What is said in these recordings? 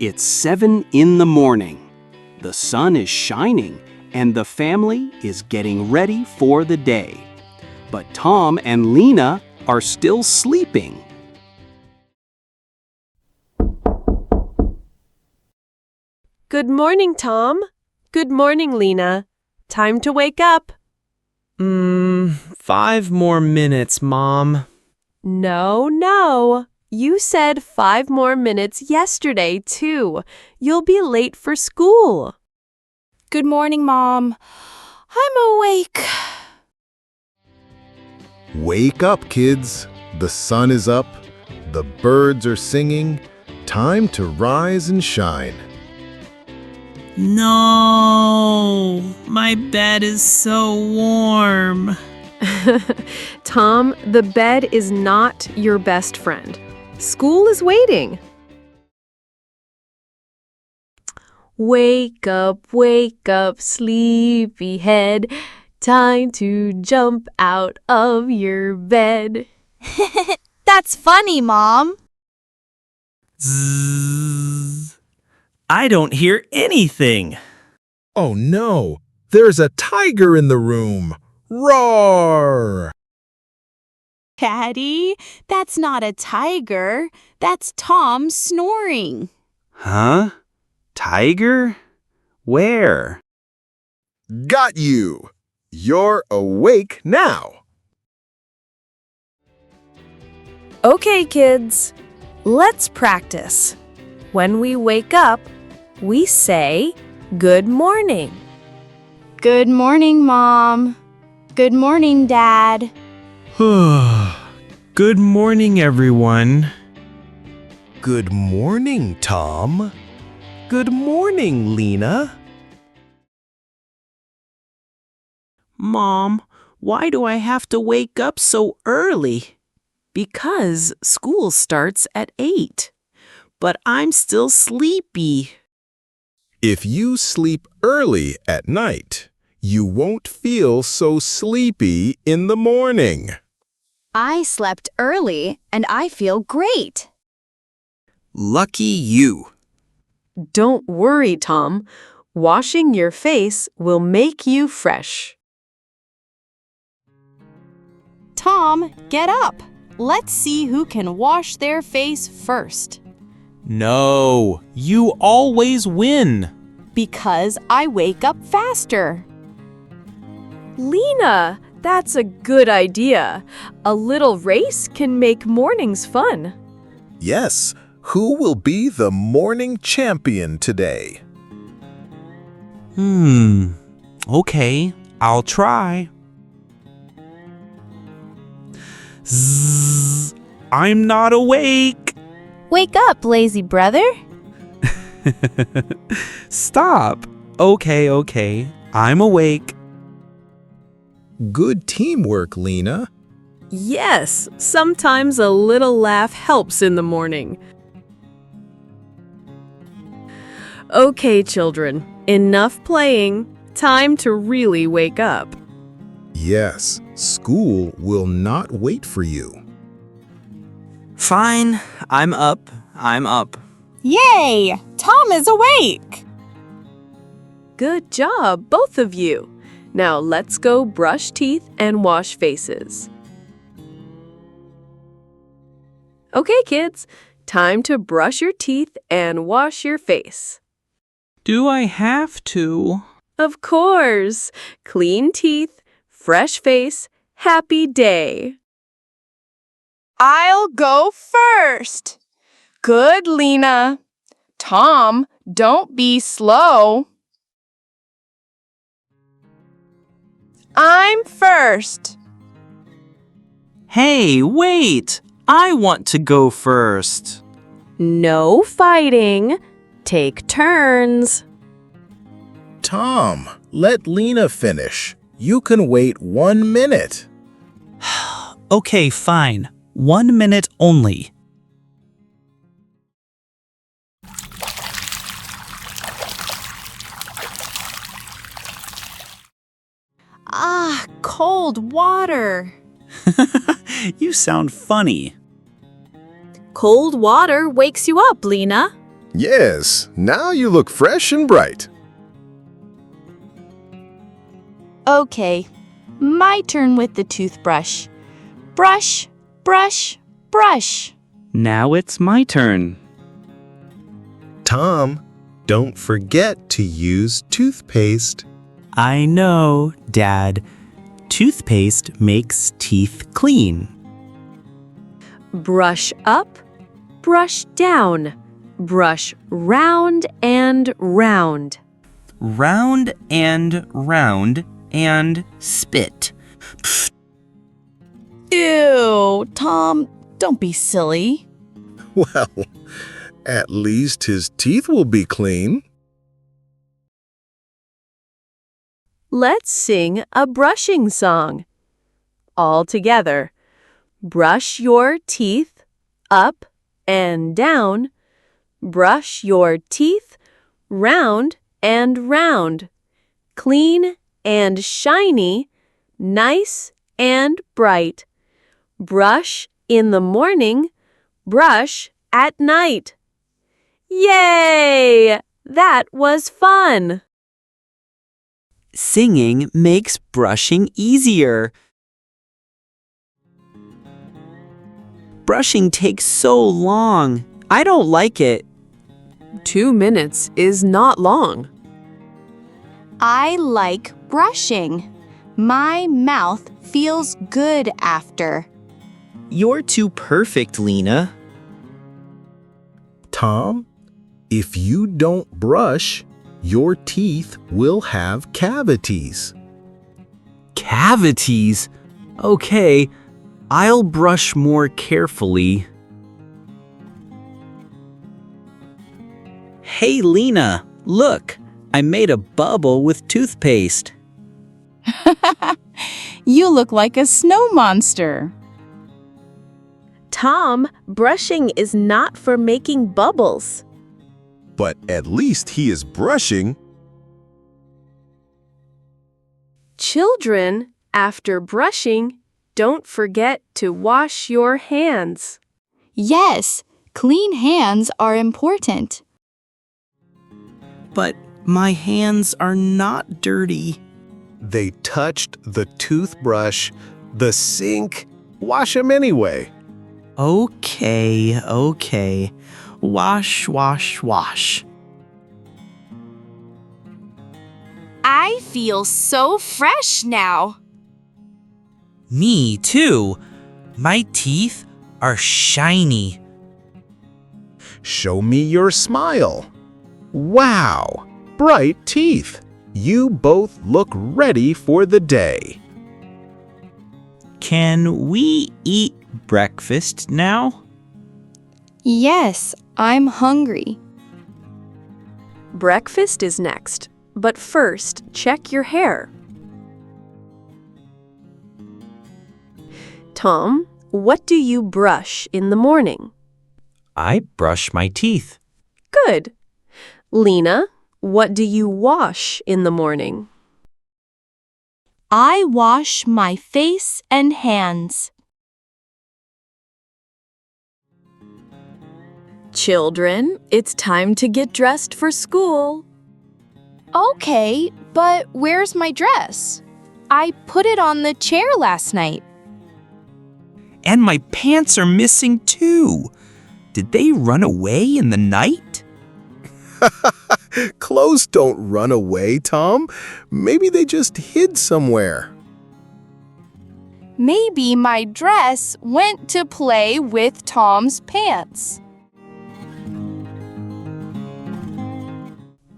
It's 7 in the morning. The sun is shining and the family is getting ready for the day. But Tom and Lina are still sleeping. Good morning, Tom. Good morning, Lina. Time to wake up. 5 more minutes, Mom. No. You said 5 more minutes yesterday, too. You'll be late for school. Good morning, Mom. I'm awake. Wake up, kids. The sun is up. The birds are singing. Time to rise and shine. No, my bed is so warm. Tom, the bed is not your best friend. School is waiting. Wake up, sleepyhead. Time to jump out of your bed. That's funny, Mom. Zzz. I don't hear anything. Oh no, there's a tiger in the room. Roar! Daddy, that's not a tiger. That's Tom snoring. Huh? Tiger? Where? Got you! You're awake now. Okay, kids, let's practice. When we wake up, we say, "Good morning." Good morning, Mom. Good morning, Dad. Good morning, everyone. Good morning, Tom. Good morning, Lina. Mom, why do I have to wake up so early? Because school starts at 8. But I'm still sleepy. If you sleep early at night, you won't feel so sleepy in the morning. I slept early and I feel great. Lucky you. Don't worry, Tom. Washing your face will make you fresh. Tom, get up. Let's see who can wash their face first. No, you always win. Because I wake up faster. Lina, that's a good idea. A little race can make mornings fun. Yes, who will be the morning champion today? Okay, I'll try. Zzz, I'm not awake. Wake up, lazy brother. Stop. Okay, I'm awake. Good teamwork, Lina. Yes, sometimes a little laugh helps in the morning. Okay, children, enough playing. Time to really wake up. Yes, school will not wait for you. Fine, I'm up. Yay! Tom is awake. Good job, both of you. Now let's go brush teeth and wash faces. Okay, kids, time to brush your teeth and wash your face. Do I have to? Of course! Clean teeth, fresh face, happy day. I'll go first. Good, Lina. Tom, don't be slow. I'm first. Hey, wait! I want to go first. No fighting. Take turns. Tom, let Lina finish. You can wait 1 minute. Okay, fine. 1 minute only. Ah, cold water. You sound funny. Cold water wakes you up, Lina. Yes, now you look fresh and bright. Okay, my turn with the toothbrush. Brush, brush, brush. Now it's my turn. Tom, don't forget to use toothpaste. I know, Dad. Toothpaste makes teeth clean. Brush up, brush down, brush round and round. Round and spit. Ew, Tom, don't be silly. Well, at least his teeth will be clean. Let's sing a brushing song. All together. Brush your teeth up and down. Brush your teeth round and round. Clean and shiny, nice and bright. Brush in the morning, brush at night. Yay! That was fun! Singing makes brushing easier. Brushing takes so long. I don't like it. 2 minutes is not long. I like brushing. My mouth feels good after. You're too perfect, Lina. Tom, if you don't brush, your teeth will have cavities. Cavities? Okay, I'll brush more carefully. Hey, Lina, look. I made a bubble with toothpaste. You look like a snow monster. Tom, brushing is not for making bubbles. But at least he is brushing. Children, after brushing, don't forget to wash your hands. Yes, clean hands are important. But my hands are not dirty. They touched the toothbrush, the sink. Wash them anyway. Okay. Wash, wash, wash. I feel so fresh now. Me too. My teeth are shiny. Show me your smile. Wow, bright teeth. You both look ready for the day. Can we eat breakfast now? Yes, I'm hungry. Breakfast is next, but first, check your hair. Tom, what do you brush in the morning? I brush my teeth. Good. Lina, what do you wash in the morning? I wash my face and hands. Children, it's time to get dressed for school. Okay, but where's my dress? I put it on the chair last night. And my pants are missing too. Did they run away in the night? Clothes don't run away, Tom. Maybe they just hid somewhere. Maybe my dress went to play with Tom's pants.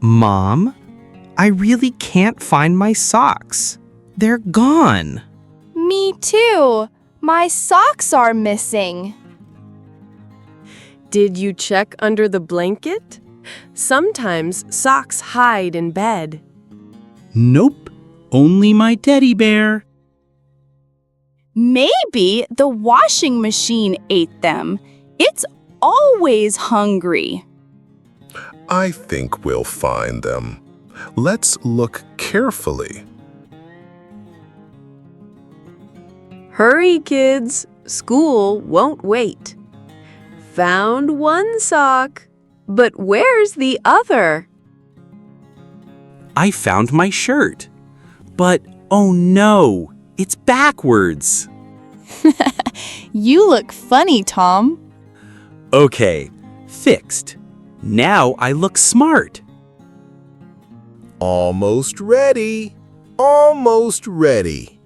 Mom, I really can't find my socks. They're gone. Me too. My socks are missing. Did you check under the blanket? Sometimes socks hide in bed. Nope, only my teddy bear. Maybe the washing machine ate them. It's always hungry. I think we'll find them. Let's look carefully. Hurry, kids. School won't wait. Found one sock. But where's the other? I found my shirt. But oh no, it's backwards. You look funny, Tom. Okay, fixed. Now I look smart. Almost ready. Almost ready.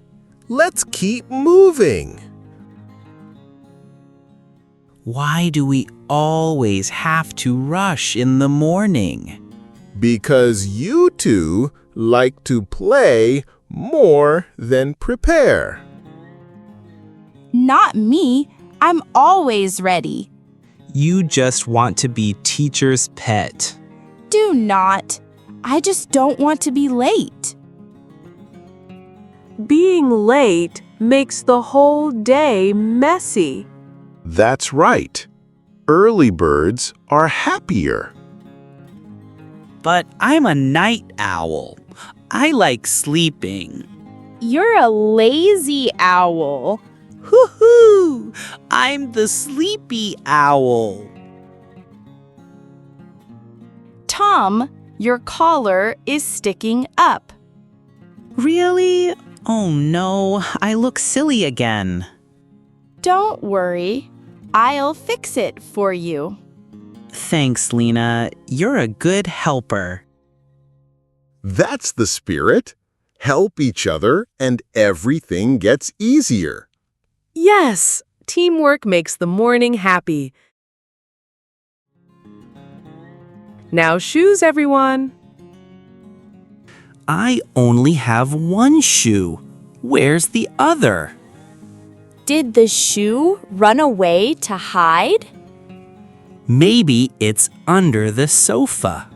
Let's keep moving. Why do we always have to rush in the morning? Because you two like to play more than prepare. Not me. I'm always ready. You just want to be teacher's pet. Do not. I just don't want to be late. Being late makes the whole day messy. That's right. Early birds are happier. But I'm a night owl. I like sleeping. You're a lazy owl. Hoo-hoo! I'm the sleepy owl. Tom, your collar is sticking up. Really? Oh no, I look silly again. Don't worry. I'll fix it for you. Thanks, Lina. You're a good helper. That's the spirit. Help each other and everything gets easier. Yes, teamwork makes the morning happy. Now shoes, everyone. I only have one shoe. Where's the other? Did the shoe run away to hide? Maybe it's under the sofa.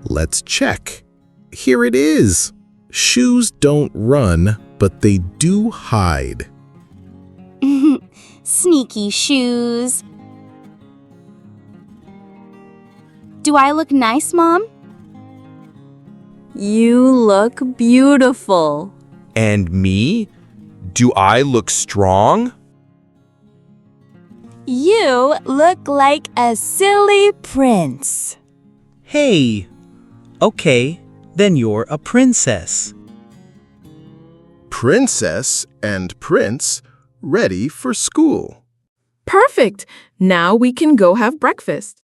Let's check. Here it is. Shoes don't run, but they do hide. Sneaky shoes. Do I look nice, Mom? You look beautiful. And me? Do I look strong? You look like a silly prince. Hey. Okay, then you're a princess. Princess and prince ready for school. Perfect! Now we can go have breakfast.